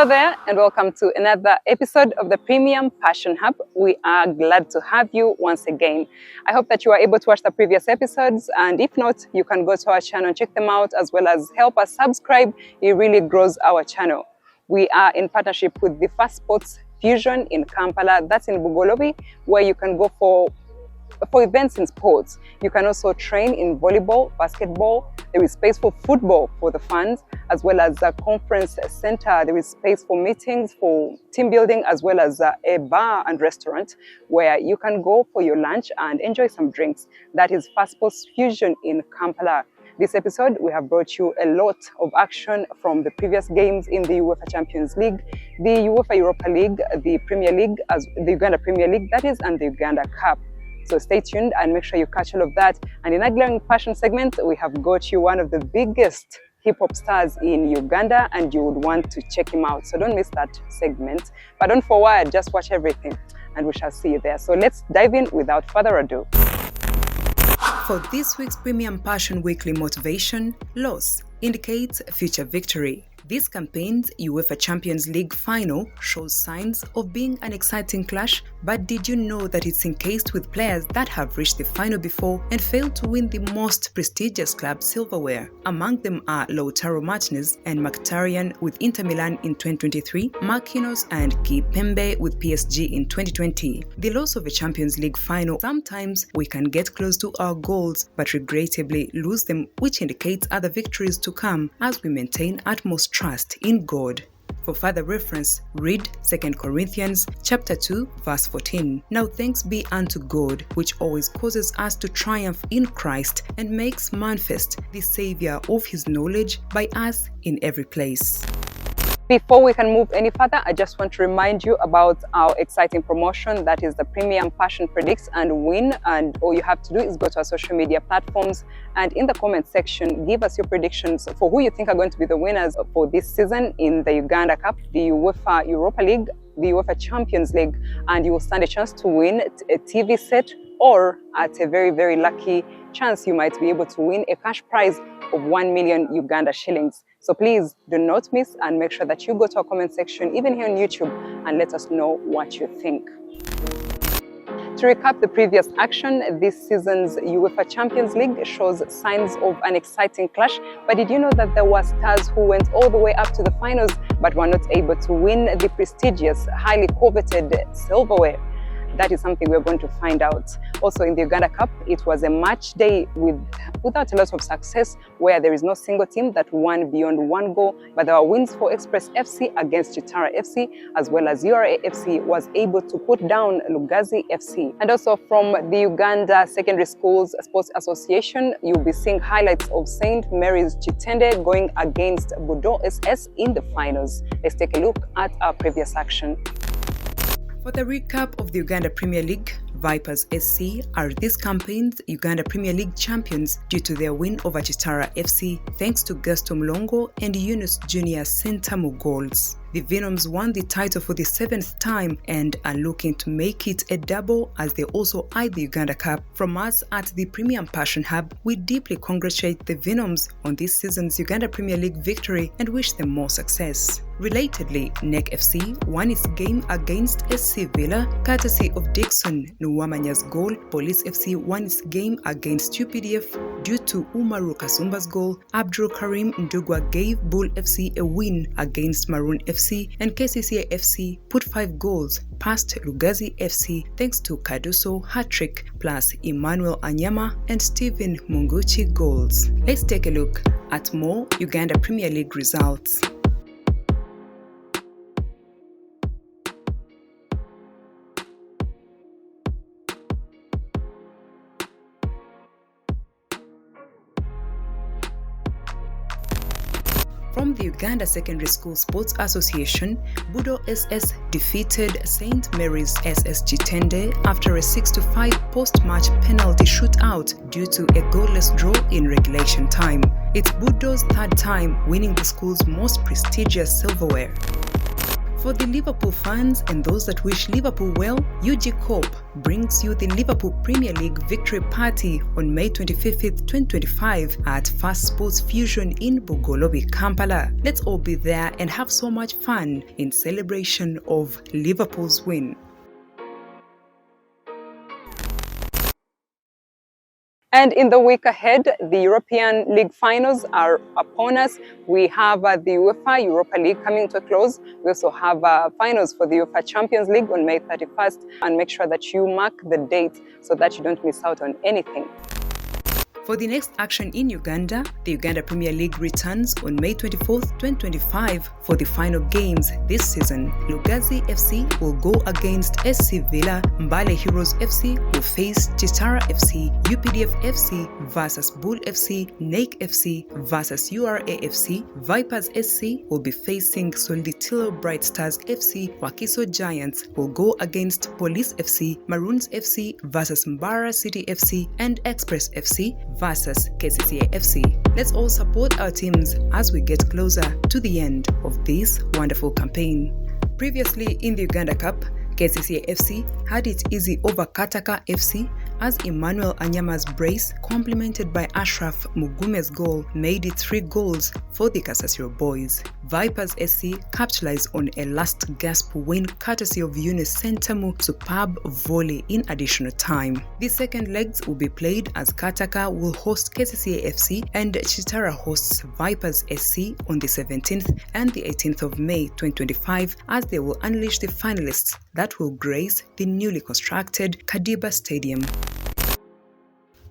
there, and welcome to another episode of the Premium Passion Hub. We are glad to have you once again. I hope that you are able to watch the previous episodes, and if not, you can go to our channel and check them out, as well as help us subscribe. It really grows our channel. We are in partnership with the Fast Sports Fusion in Kampala. That's in Bugolobi, where you can go for events in sports. You can also train in volleyball, basketball. There is space for football for the fans, as well as a conference center. There is space for meetings, for team building, as well as a bar and restaurant where you can go for your lunch and enjoy some drinks. That is Fast Sports Fusion in Kampala. This episode, we have brought you a lot of action from the previous games in the UEFA Champions League, the UEFA Europa League, the Premier League, the Uganda Premier League, that is, and the Uganda Cup. So stay tuned and make sure you catch all of that. And in our Glaring Passion segment, we have got you one of the biggest hip-hop stars in Uganda, and you would want to check him out. So don't miss that segment. But don't forward, just watch everything, and we shall see you there. So let's dive in without further ado. For this week's Premium Passion Weekly Motivation, loss indicates future victory. This campaign's UEFA Champions League final shows signs of being an exciting clash, but did you know that it's encased with players that have reached the final before and failed to win the most prestigious club silverware? Among them are Lautaro Martinez and Mkhitaryan with Inter Milan in 2023, Marquinhos and Kipembe with PSG in 2020. The loss of a Champions League final, sometimes we can get close to our goals but regrettably lose them, which indicates other victories to come as we maintain utmost trust in God. For further reference, read 2 Corinthians chapter 2, verse 14. Now thanks be unto God, which always causes us to triumph in Christ and makes manifest the Savior of his knowledge by us in every place. Before we can move any further, I just want to remind you about our exciting promotion, that is the Premium Passion Predicts and Win. And all you have to do is go to our social media platforms and in the comment section, give us your predictions for who you think are going to be the winners for this season in the Uganda Cup, the UEFA Europa League, the UEFA Champions League, and you will stand a chance to win a TV set, or at a very, very lucky chance, you might be able to win a cash prize of 1 million Uganda shillings. So please do not miss, and make sure that you go to our comment section, even here on YouTube, and let us know what you think. To recap the previous action, this season's UEFA Champions League shows signs of an exciting clash. But did you know that there were stars who went all the way up to the finals but were not able to win the prestigious, highly coveted silverware? That is something we're going to find out. Also in the Uganda Cup, it was a match day without a lot of success, where there is no single team that won beyond one goal, but there were wins for Express FC against Chitara FC, as well as URA FC was able to put down Lugazi FC. And also from the Uganda Secondary Schools Sports Association, you'll be seeing highlights of St. Mary's Chitende going against Budo SS in the finals. Let's take a look at our previous action. For the recap of the Uganda Premier League, Vipers SC are this campaign's Uganda Premier League champions due to their win over Chitara FC thanks to Gaston Mlongo and Yunus Junior Sentamu goals. The Venoms won the title for the 7th time and are looking to make it a double as they also eye the Uganda Cup. From us at the Premium Passion Hub, we deeply congratulate the Venoms on this season's Uganda Premier League victory and wish them more success. Relatedly, NEC FC won its game against SC Villa courtesy of Dixon Nuwamanya's goal. Police FC won its game against UPDF due to Umaru Kasumba's goal. Abdul Karim Ndugwa gave Bull FC a win against Maroon FC, and KCCA FC put 5 goals past Lugazi FC thanks to Kaduso hat-trick plus Emmanuel Anyama and Stephen Munguchi goals. Let's take a look at more Uganda Premier League results. From the Uganda Secondary School Sports Association, Budo SS defeated St. Mary's SS Chitende after a 6-5 post-match penalty shootout due to a goalless draw in regulation time. It's Budo's 3rd time winning the school's most prestigious silverware. For the Liverpool fans and those that wish Liverpool well, UG Corp brings you the Liverpool Premier League Victory Party on May 25th, 2025 at Fast Sports Fusion in Bugolobi, Kampala. Let's all be there and have so much fun in celebration of Liverpool's win. And in the week ahead, the European League finals are upon us. We have the UEFA Europa League coming to a close. We also have finals for the UEFA Champions League on May 31st. And make sure that you mark the date so that you don't miss out on anything. For the next action in Uganda, the Uganda Premier League returns on May 24th, 2025 for the final games this season. Lugazi FC will go against SC Villa, Mbale Heroes FC will face Chitara FC, UPDF FC versus Bull FC, Nake FC versus URA FC, Vipers SC will be facing Solitilo Bright Stars FC, Wakiso Giants will go against Police FC, Maroons FC versus Mbara City FC, and Express FC versus KCCA FC. Let's all support our teams as we get closer to the end of this wonderful campaign. Previously in the Uganda Cup, KCCA FC had it easy over Kataka FC as Emmanuel Anyama's brace, complemented by Ashraf Mugume's goal, made it 3 goals for the Kasasiro boys. Vipers SC capitalized on a last-gasp win courtesy of Yunus Sentamu superb volley in additional time. The second legs will be played as Kataka will host KCCA FC and Chitara hosts Vipers SC on the 17th and the 18th of May 2025 as they will unleash the finalists that will grace the newly constructed Kadiba Stadium.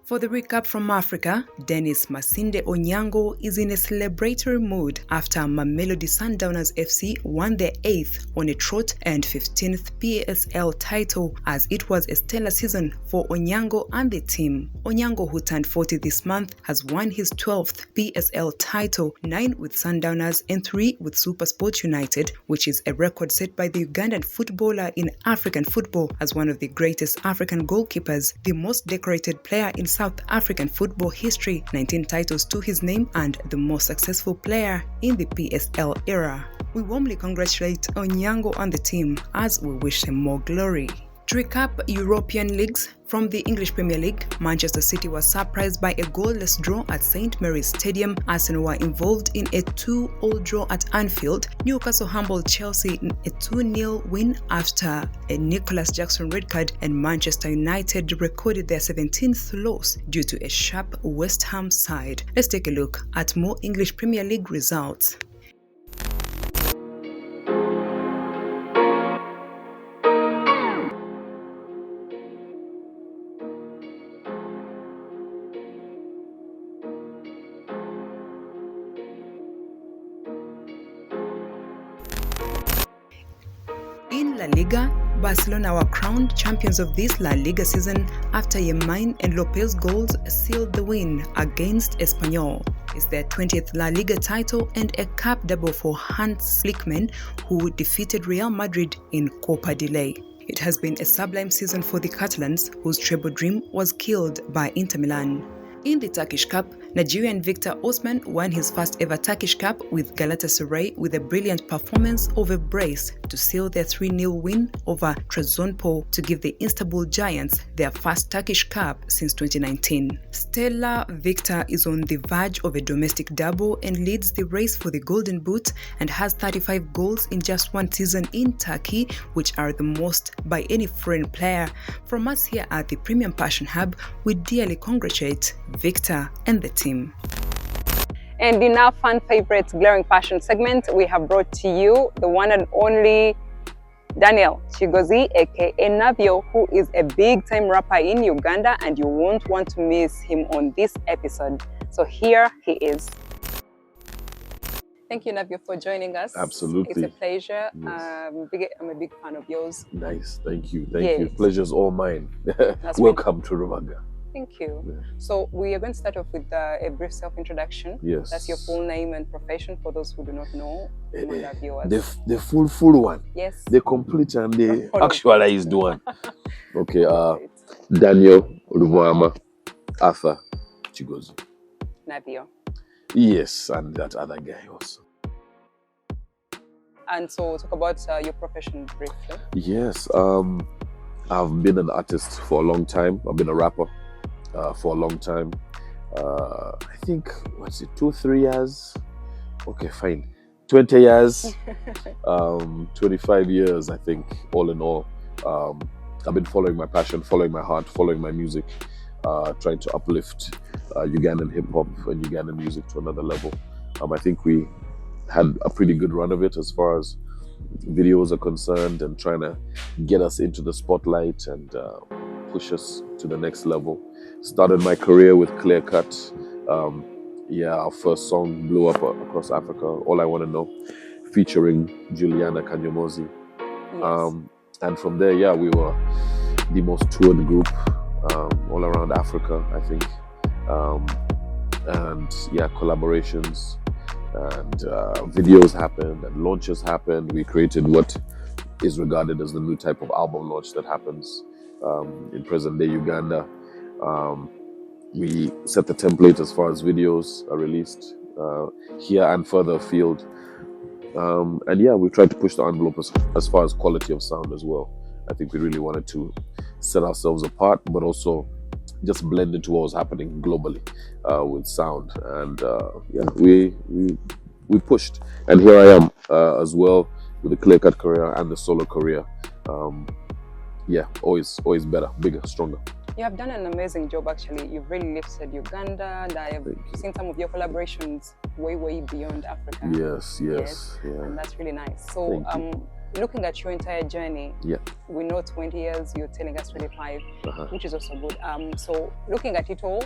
For the recap from Africa, Dennis Masinde Onyango is in a celebratory mood after Mamelodi Sundowners FC won their 8th on a trot and 15th PSL title as it was a stellar season for Onyango and the team. Onyango, who turned 40 this month, has won his 12th PSL title, 9 with Sundowners and 3 with SuperSport United, which is a record set by the Ugandan footballer in African football as one of the greatest African goalkeepers, the most decorated player in South African football history, 19 titles to his name, and the most successful player in the PSL era. We warmly congratulate Onyango and the team as we wish him more glory. To recap European leagues, from the English Premier League, Manchester City was surprised by a goalless draw at St Mary's Stadium. Arsenal were involved in a 2-2 draw at Anfield. Newcastle humbled Chelsea in a 2-0 win after a Nicholas Jackson red card, and Manchester United recorded their 17th loss due to a sharp West Ham side. Let's take a look at more English Premier League results. In La Liga, Barcelona were crowned champions of this La Liga season after Yemain and Lopez goals sealed the win against Espanyol. It's their 20th La Liga title and a cup double for Hans Flickman, who defeated Real Madrid in Copa del Rey. It has been a sublime season for the Catalans, whose treble dream was killed by Inter Milan. In the Turkish Cup, Nigerian Victor Osman won his first ever Turkish Cup with Galatasaray with a brilliant performance of a brace to seal their 3-0 win over Trabzonspor to give the Istanbul Giants their first Turkish Cup since 2019. Stella Victor is on the verge of a domestic double and leads the race for the Golden Boot and has 35 goals in just one season in Turkey, which are the most by any foreign player. From us here at the Premium Passion Hub, we dearly congratulate Victor and the team. And in our fan favorite Glaring Passion segment, we have brought to you the one and only Daniel Chigozi, aka Navio, who is a big-time rapper in Uganda, and you won't want to miss him on this episode. So here he is. Thank you, Navio, for joining us. Absolutely. It's a pleasure. Yes. I'm a big fan of yours. Nice. Thank you. Thank you. Pleasure's all mine. Welcome to Ruvaga. Thank you. Yeah. So we are going to start off with a brief self-introduction. Yes. That's your full name and profession for those who do not know. The viewers. The full one. Yes. The complete and the actualized one. Okay. Daniel Ruvuama Arthur Chigozi. Navio. Yes, and that other guy also. And so talk about your profession briefly. Yes, I've been an artist for a long time. I've been a rapper for a long time. I think, 2-3 years? Okay, fine. 20 years, 25 years, I think, all in all. I've been following my passion, following my heart, following my music, trying to uplift Ugandan hip-hop and Ugandan music to another level. I think we had a pretty good run of it as far as videos are concerned, and trying to get us into the spotlight and push us to the next level. Started my career with Clear Cut. Our first song blew up across Africa, All I Want to Know, featuring Juliana Kanyomozi. Yes. And from there, we were the most toured group all around Africa, I think. And collaborations and videos happened and launches happened. We created what is regarded as the new type of album launch that happens in present day Uganda. We set the template as far as videos are released here and further afield. We tried to push the envelope as far as quality of sound as well. I think we really wanted to set ourselves apart, but also just blend into what was happening globally with sound. And we pushed. And here I am as well with the Clear Cut career and the solo career. Always better, bigger, stronger. You have done an amazing job, actually. You've really lifted Uganda, and I have seen some of your collaborations way beyond Africa. Yes. Yeah. And that's really nice. So, looking at your entire journey, we know 20 years, you're telling us 25, which is also good. So, looking at it all,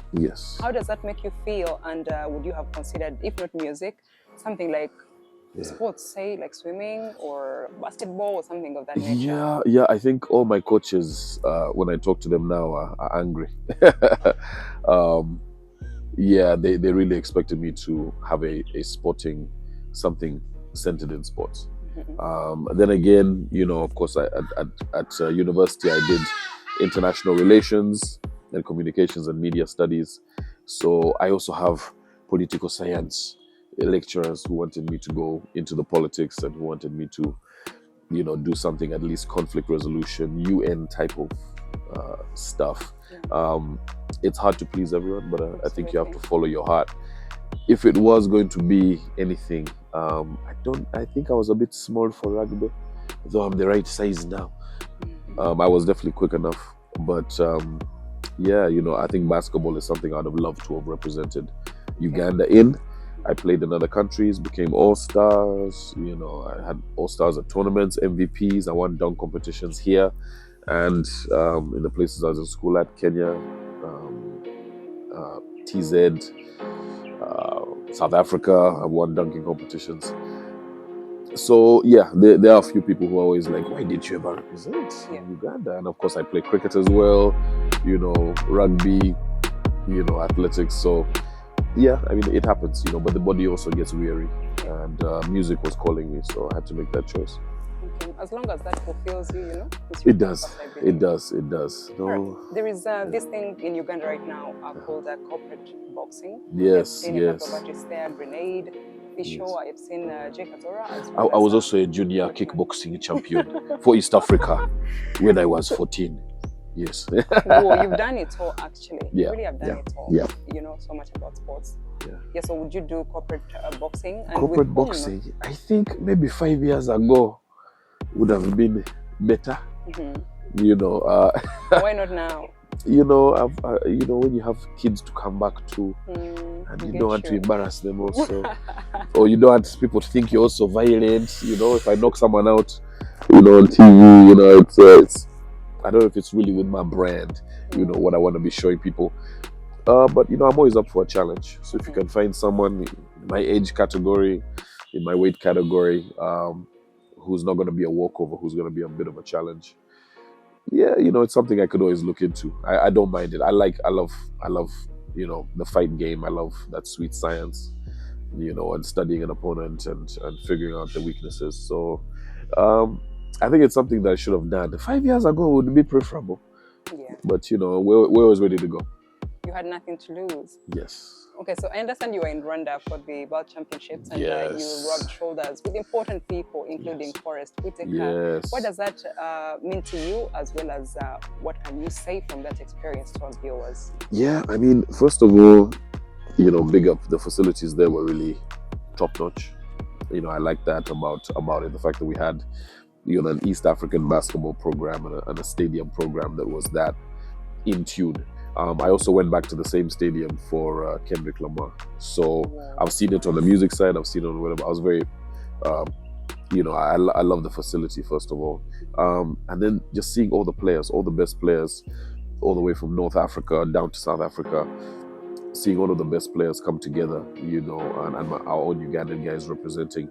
how does that make you feel? And would you have considered, if not music, something like sports, say like swimming or basketball or something of that nature? Yeah. I think all my coaches, when I talk to them now, are angry. They really expected me to have a sporting, something centered in sports. Then again, of course, at university, I did international relations and communications and media studies. So I also have political science lecturers who wanted me to go into the politics and who wanted me to, do something, at least conflict resolution, UN type of stuff. It's hard to please everyone, but I think you have to follow your heart. If it was going to be anything, I think I was a bit small for rugby, though I'm the right size now. I was definitely quick enough, but I think basketball is something I'd have loved to have represented Uganda in. I played in other countries, became all-stars. I had all-stars at tournaments, MVPs. I won dunk competitions here and in the places I was in school at, Kenya, TZ, South Africa. I won dunking competitions. So there are a few people who are always like, why did you ever represent Uganda? And of course I play cricket as well, rugby, athletics. So it happens, but the body also gets weary, and music was calling me, so I had to make that choice. Okay. As long as that fulfills you, it does. It does. No. There is this thing in Uganda right now called corporate boxing. Yes. I've seen a couple of artists there, Grenade, Fisho. I've seen Jay Katora as well. I was also a junior kickboxing champion for East Africa when I was 14. Yes. Whoa, you've done it all, actually. Yeah. You really have done it all. Yeah. You know so much about sports. Yeah. So would you do corporate boxing? And corporate boxing, I think maybe 5 years ago would have been better. Why not now? When you have kids to come back to, and you don't want to embarrass them also, or you don't want people to think you're also violent. If I knock someone out, on TV, it's I don't know if it's really with my brand, what I want to be showing people. But I'm always up for a challenge. So if you can find someone in my age category, in my weight category, who's not going to be a walkover, who's going to be a bit of a challenge, it's something I could always look into. I don't mind it. I love the fight game. I love that sweet science, and studying an opponent and figuring out the weaknesses. So I think it's something that I should have done 5 years ago. Would be preferable. Yeah. But we're always ready to go. You had nothing to lose. Yes. Okay, so I understand you were in Rwanda for the World Championships, and Yes. you rubbed shoulders with important people, including Yes. Forrest Whitaker. Yes. What does that mean to you, as well as what can you say from that experience to our viewers? Yeah, I mean, first of all, big up, the facilities there were really top notch. I like that about it. The fact that we had, an East African basketball program and a stadium program that was that in tune. I also went back to the same stadium for Kendrick Lamar. So I've seen it on the music side. I've seen it on whatever. I was very, I love the facility, first of all. And then just seeing all the players, all the best players, all the way from North Africa down to South Africa, seeing all of the best players come together, and our own Ugandan guys representing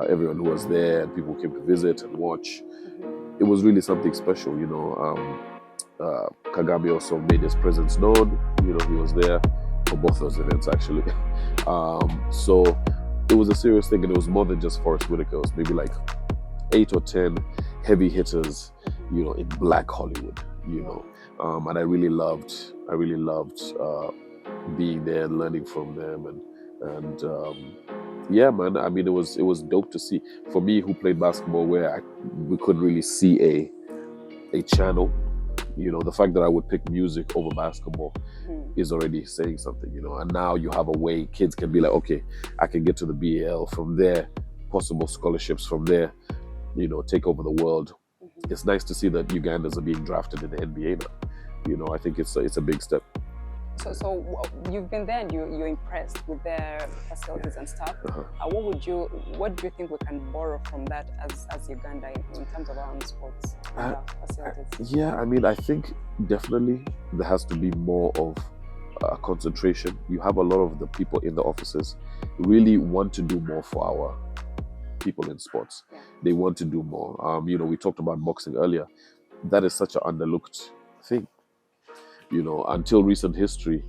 everyone who was there, and people came to visit and watch. It was really something special, Kagame also made his presence known. He was there for both those events, actually. So it was a serious thing, and it was more than just Forrest Whitaker. It was maybe like 8 or 10 heavy hitters, in Black Hollywood, and I really loved being there and learning from them, and yeah, man. I mean, it was dope to see. For me, who played basketball, where we couldn't really see a channel. The fact that I would pick music over basketball is already saying something, and now you have a way kids can be like, okay, I can get to the BAL from there, possible scholarships from there, take over the world. It's nice to see that Ugandans are being drafted in the NBA now. I think it's a big step. So you've been there and you're impressed with their facilities and stuff. What do you think we can borrow from that as Uganda in terms of our own sports facilities? Yeah, I mean, I think definitely there has to be more of a concentration. You have a lot of the people in the offices really want to do more for our people in sports. Yeah. They want to do more. We talked about boxing earlier. That is such an underlooked thing. Until recent history,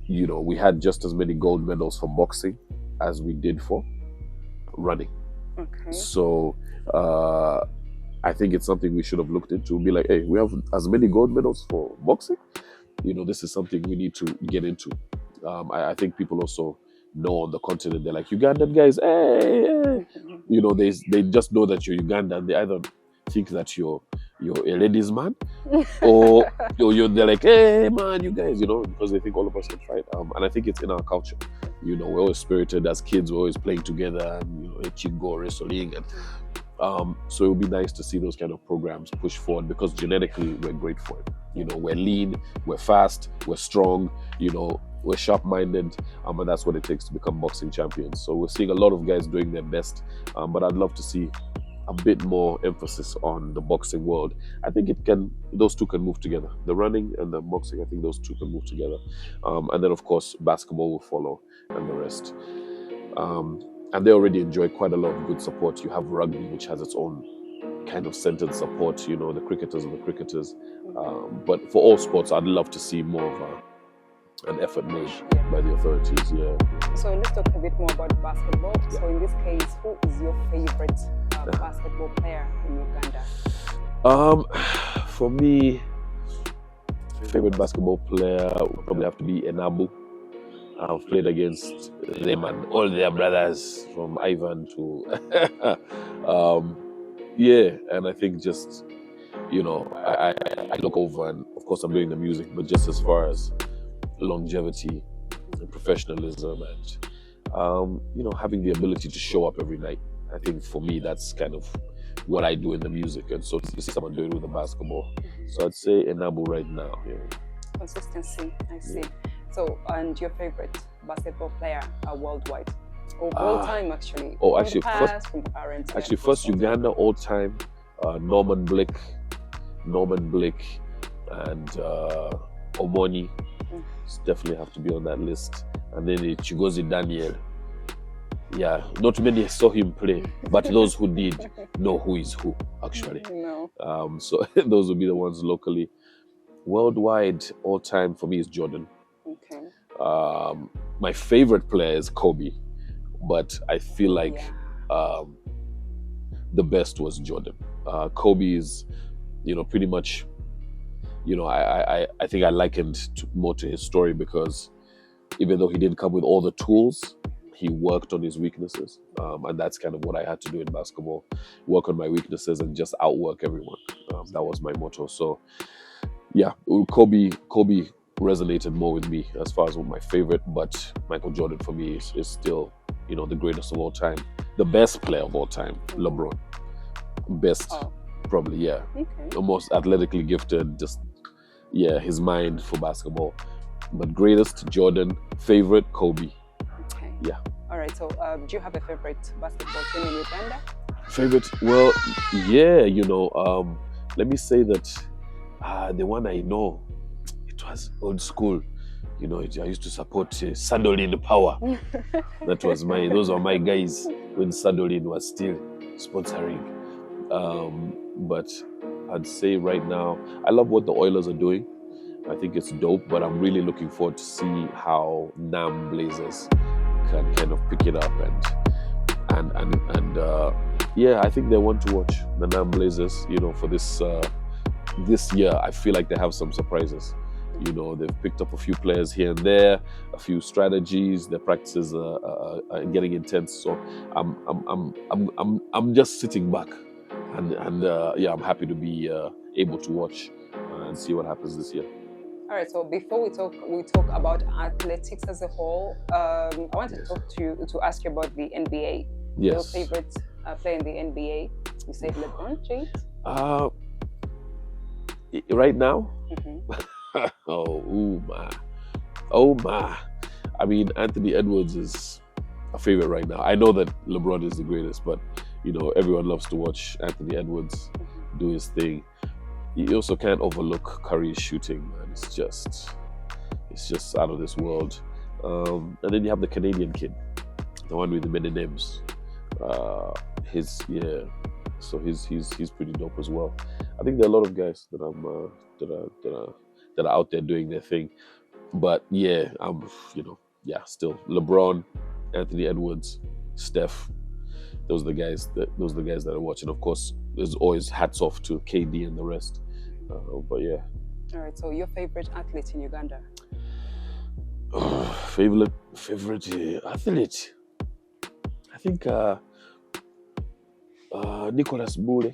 we had just as many gold medals for boxing as we did for running. Okay. So I think it's something we should have looked into. Be like, hey, we have as many gold medals for boxing. This is something we need to get into. I think people also know on the continent, they're like, Ugandan guys, hey. They just know that you're Ugandan. They either think that you're a ladies man, or they're like, hey man, you guys, because they think all of us can fight. And I think it's in our culture. We're always spirited as kids. We're always playing together, and chingo wrestling, and so it would be nice to see those kind of programs push forward, because genetically we're great for it. We're lean, we're fast, we're strong, we're sharp-minded, and that's what it takes to become boxing champions. So we're seeing a lot of guys doing their best, but I'd love to see a bit more emphasis on the boxing world. I think those two can move together. The running and the boxing, I think those two can move together. And then of course, basketball will follow, and the rest. And they already enjoy quite a lot of good support. You have rugby, which has its own kind of centered support, the cricketers are the cricketers. But for all sports, I'd love to see more of an effort made by the authorities, yeah. So let's talk a bit more about basketball. Yeah. So in this case, who is your favorite basketball player in Uganda? For me, favorite basketball player would probably have to be Enabu. I've played against them and all their brothers, from Ivan to yeah, and I think just I look over, and of course I'm doing the music, but just as far as longevity and professionalism and having the ability to show up every night, I think for me that's kind of what I do in the music, and so to see someone do it with the basketball, so I'd say Enabu right now. Consistency, I see. So, and your favorite basketball player worldwide, or all time actually? From current. Actually, first Uganda all time, Norman Blick, and Omoni. Definitely have to be on that list. And then Chigozie Daniel. Yeah, not many saw him play, but those who did know who is who, actually. No. So those would be the ones locally. Worldwide, all time for me is Jordan. Okay. My favorite player is Kobe, but I feel like the best was Jordan. Kobe is, pretty much I think I likened more to his story because even though he didn't come with all the tools, he worked on his weaknesses, and that's kind of what I had to do in basketball: work on my weaknesses and just outwork everyone. That was my motto. So, yeah, Kobe resonated more with me as far as my favorite, but Michael Jordan for me is still, the greatest of all time, the best player of all time, LeBron, best, probably, yeah, the most athletically gifted, just, yeah, his mind for basketball. But greatest, Jordan. Favorite, Kobe. Okay. Yeah. All right. So, do you have a favorite basketball team in Uganda? Favorite? Well, yeah. Let me say that the one I know, it was old school. I used to support Sadolin Power. Those were my guys when Sadolin was still sponsoring. But I'd say right now, I love what the Oilers are doing. I think it's dope, but I'm really looking forward to see how Nam Blazers can kind of pick it up and yeah, I think they're one to watch. The Nam Blazers, for this year, I feel like they have some surprises. They've picked up a few players here and there, a few strategies. Their practices are getting intense. So I'm just sitting back, and yeah, I'm happy to be able to watch and see what happens this year. All right. So before we talk about athletics as a whole. I want to talk to ask you about the NBA. Yes. Your favorite player in the NBA? You said LeBron James. Right now. Mm-hmm. Oh my! I mean, Anthony Edwards is a favorite right now. I know that LeBron is the greatest, but everyone loves to watch Anthony Edwards do his thing. You also can't overlook Curry's shooting, man. It's just out of this world. And then you have the Canadian kid, the one with the many names. So he's pretty dope as well. I think there are a lot of guys that are out there doing their thing. But yeah, still LeBron, Anthony Edwards, Steph. Those are the guys that I watch, and of course, there's always hats off to KD and the rest. But yeah. All right. So your favorite athlete in Uganda? Favorite athlete? I think Nicholas Bure.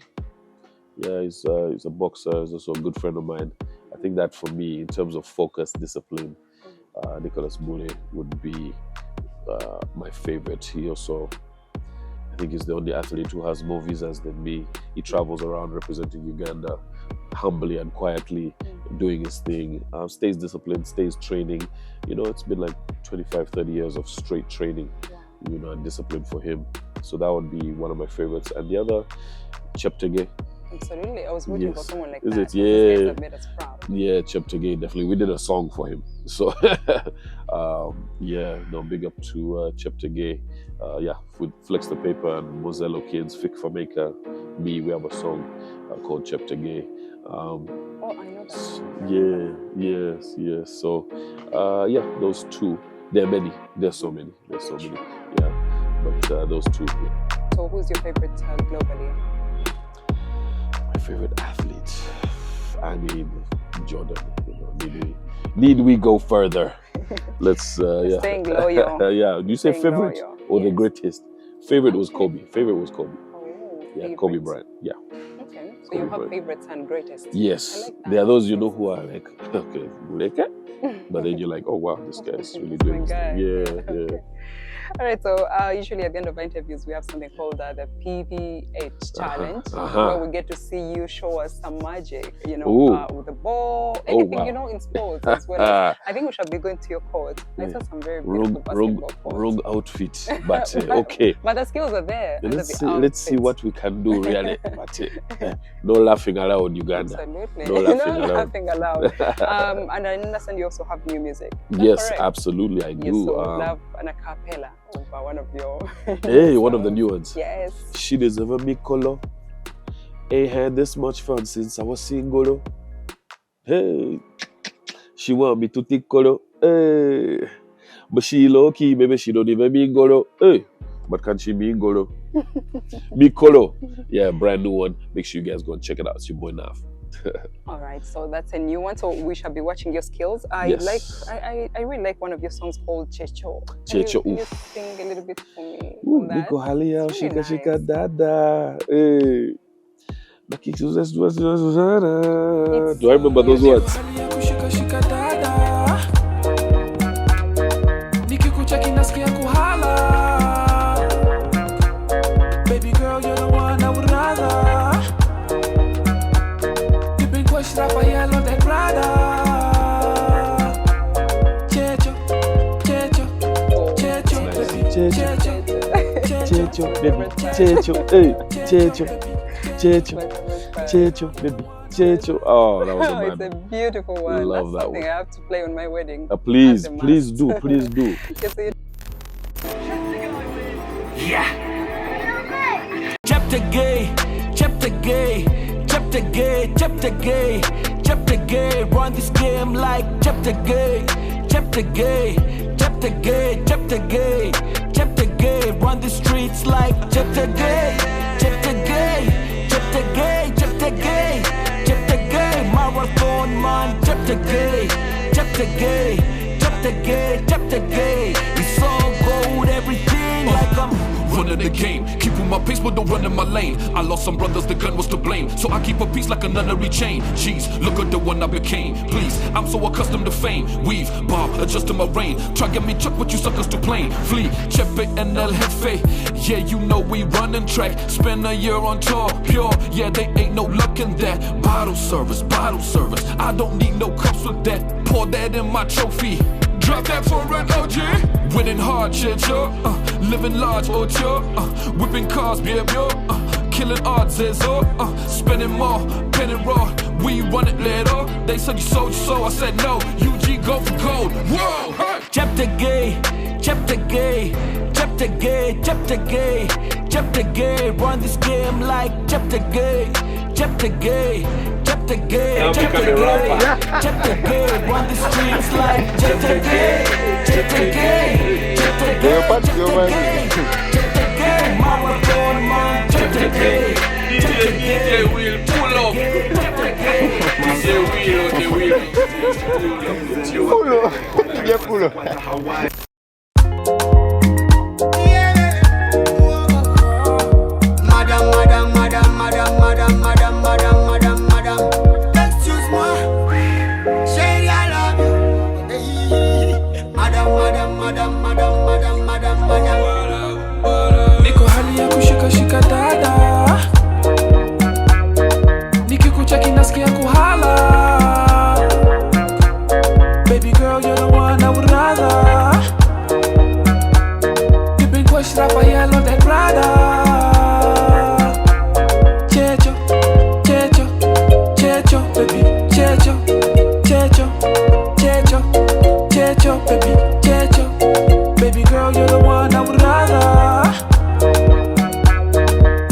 Yeah, he's a boxer. He's also a good friend of mine. I think that for me, in terms of focus, discipline, Nicholas Bure would be my favorite. He also, I think he's the only athlete who has more visas than me. He travels around representing Uganda humbly and quietly, doing his thing, stays disciplined, stays training. It's been like 25, 30 years of straight training, and discipline for him. So that would be one of my favorites. And the other, Cheptegei. Absolutely. I was rooting for someone like Is that. it? Yeah. These guys have made us proud. Yeah, Cheptegei, definitely. We did a song for him. So, big up to Cheptegei. With Flex the Paper and Mozello Kids, Fik Fameka, me, we have a song called Cheptegei. I know that. Yes. So, those two. There are many. There's so many. Yeah. But those two. Yeah. So, who's your favorite globally? My favorite athlete? I mean, Jordan. Need we go further? Let's Staying loyal. Yeah. Do you say favorite or the greatest? Favorite was Kobe. Oh, yeah, Kobe Bryant. Yeah. Okay. So you have favorites and greatest. Yes. I like that. There are those who are like, okay, but then you're like, oh wow, this guy is really doing this thing. Yeah. All right, so usually at the end of our interviews, we have something called the PVH challenge, where we get to see you show us some magic, with the ball, anything, in sports as well. I think we should be going to your court. I saw some very beautiful basketball courts. Wrong outfit, but okay. But the skills are there. Let's see what we can do, really. But no laughing aloud, Uganda. Absolutely. No laughing allowed. And I understand you also have new music. Yes, correct? Absolutely, I do. Yes, so love an a cappella over one of your one of the new ones. Yes. She deserve me color. Ain't had this much fun since I was single. Hey, she want me to take color. Hey, but she low key, maybe she don't even mean golo. Hey, but can she mean golo? Me color. Yeah, brand new one. Make sure you guys go and check it out. It's your boy Nav. All right, so that's a new one. So we shall be watching your skills. I really like one of your songs called Checho. Checho, can you sing a little bit for me? Niko halia It's really shika nice. dada. Hey. Do I remember those beautiful. words? Baby girl, you're the one I would rather. You've been questioned up by yellow that Prada. Checho, Checho, Checho, baby, Checho, Checho, baby, Checho, hey, Checho, Checho, Checho, baby, Checho. Oh, that was a It's a beautiful one. Love That's that something one. I have to play on my wedding. Please, as a must. please do. Yes, so yeah. Chapter gay, chapter gay, chapter gay, chapter gay, chapter gay. Run this game like chapter gay, chapter gay, chapter gay, chapter gay, chapter gay. Run the streets like chapter gay, chapter gay, chapter gay, chapter gay, chapter gay. Marathon man, chapter gay, chapter gay, chapter gay, chapter gay. It's all gold, everything like I'm running the game, keeping my pace but don't run in my lane. I lost some brothers, the gun was to blame, so I keep a peace like a nunnery chain. Jeez, look at the one I became. Please, I'm so accustomed to fame. Weave, bob, adjusting my reign. Try get me chuck, but you suckers to plane. Flee, Chepe and El Jefe. Yeah, you know we running track. Spend a year on tour, pure. Yeah, they ain't no luck in that. Bottle service, bottle service. I don't need no cups with that. Pour that in my trophy. Drop that for an OG. Winning hard, shit, yo. Living large, ocho. Whipping cars, baby, yo. Killing odds, spending more, penny raw. We run it later. They said you sold your soul. I said no. UG go for gold. Whoa, hey. Chapter gay, chapter gay, chapter gay, chapter gay, chapter gay. Run this game like chapter gay, chapter gay. Chapter gay, chapter gay, chapter gay. Run the streets like chapter gay, chapter gay, chapter gay, chapter gay, chapter gay. Marathon man, chapter gay, chapter gay. DJ will pull up. DJ will. Pull up. Niko hali ya kushika shika dada, nikikucheki nasikia kuhala. Baby girl, you're the one I would rather. You've been questioned up by yellow that Prada. Checho, Checho, Checho, baby, Checho, Checho, Checho, Checho, baby, Checho. Baby girl, you're the one I would rather.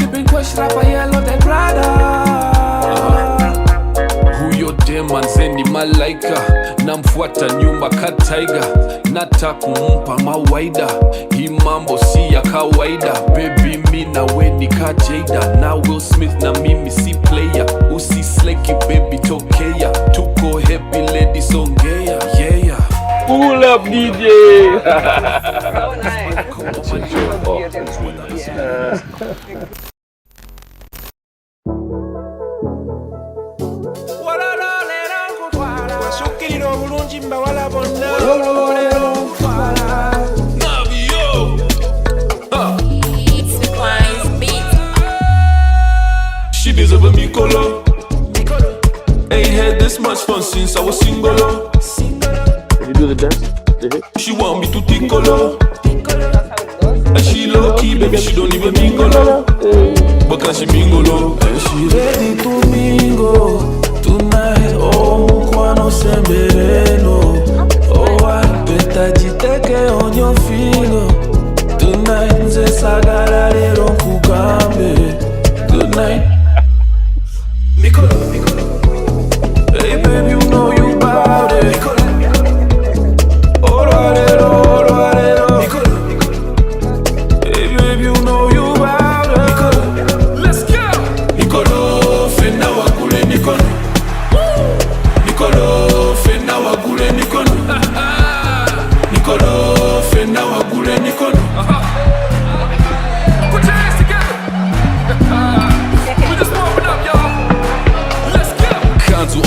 You've been questioned up by yellow that Prada. Huyo demanzeni malaika, namfuata nyuma ka tiger. Nata kumpa mawaida, hii mambo si ya kawaida. Baby mi na we ni ka Jada, na Will Smith na mimi si player. Usisleki baby tokea, tuko happy ladies ongea, yeah. Pull up, DJ. so nice. So beautiful. Yeah. She deserve a Mikolo. Ain't had this much fun since I was single. Can you do the dance? She want me to tinkolo. That's how it goes. And she low key, baby, she don't even mingle. But can she mingle? And she ready to mingle tonight. Oh, mukwano sembereno. Oh, I better jiteke on your finger. Tonight, nze sagala lero nkugambe. Good night. Mikolo. Hey baby, you know you bout it. Orarero. Hey baby, you know you bout it. Let's go. Mikolo, fenda wakule Mikolo.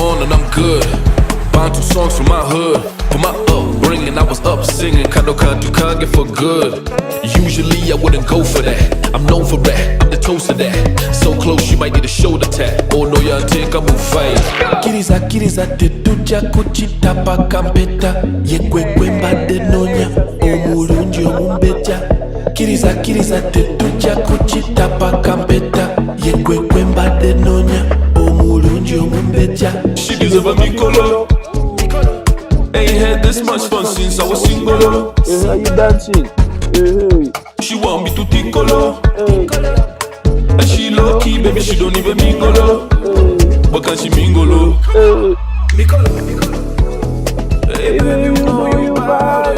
on and I'm good. Buying 2 songs from my hood. For my upbringing, I was up singing. Kano kantu kange for good. Usually I wouldn't go for that. I'm known for that, I'm the toast of that. So close you might need a shoulder tap. Oh no, y'all think I'm on fire. Kiriza tetuja kuchita pakampeta. Yekwekwe de nonya. Omurunji omumbeja. Kiriza tetuja kuchita pakampeta. Yekwekwe de nonya. Omurunji omumbeja. She deserve a mikolo. Ain't had this much fun since I was single. How you dancing? She want me to tickle. And she low key, baby, she don't even mingle. But can she mingle? Hey baby, you know you bad.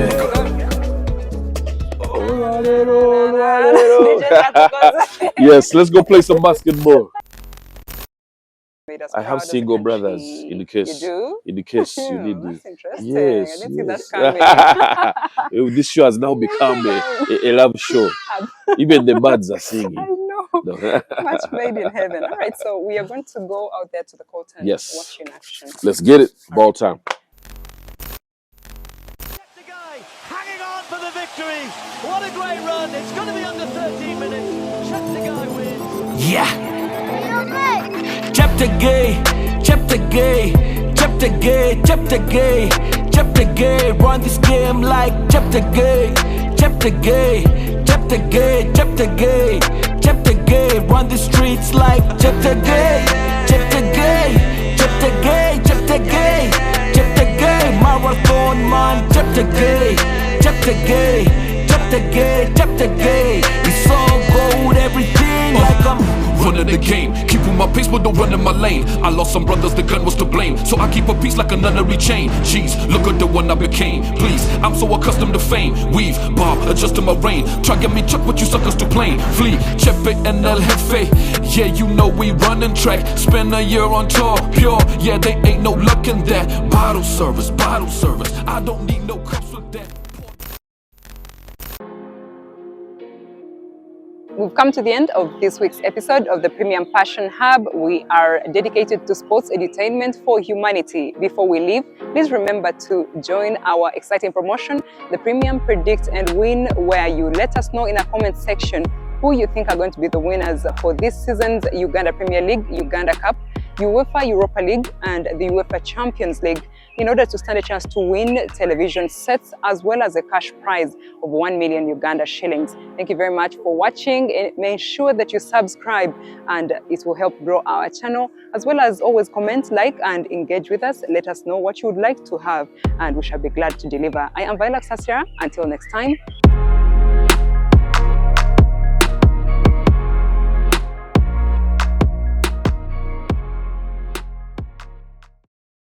Yes, let's go play some basketball. I have proud single of the brothers country. in the case. You do? In the case, you need That's this. interesting. Yes, I didn't see yes. that coming. This show has now become a love show. Even the birds are singing. I know. No. Much made in heaven. All right, so we are going to go out there to the court and Yes. watch in action. Let's get it. Ball time. Hanging on for the victory. What a great run. It's going to be under 13 minutes. Cheptegei wins. Yeah. Cheptegei, run this game like Cheptegei, run the streets like Cheptegei, marathon man, Cheptegei, it's all gold, everything like I'm running the game, keeping my pace but don't run in my lane. I lost some brothers, the gun was to blame, so I keep a peace like a nunnery chain. Jeez, look at the one I became. Please, I'm so accustomed to fame. Weave, bob, adjusting my reign. Try get me chuck, but you suckers to plane. Flee, Chepe and El Jefe. Yeah, you know we running track. Spend a year on tour, pure. Yeah, they ain't no luck in that. Bottle service. I don't need no cups with that. We've come to the end of this week's episode of the Premium Passion Hub. We are dedicated to sports edutainment for humanity. Before we leave, please remember to join our exciting promotion, the Premium Predict and Win, where you let us know in a comment section who you think are going to be the winners for this season's Uganda Premier League, Uganda Cup, UEFA Europa League and the UEFA Champions League, in order to stand a chance to win television sets as well as a cash prize of 1 million Uganda shillings. Thank you very much for watching, and make sure that you subscribe, and it will help grow our channel, as well as always comment, like and engage with us. Let us know what you would like to have and we shall be glad to deliver. I am Viola Sasira. Until next time,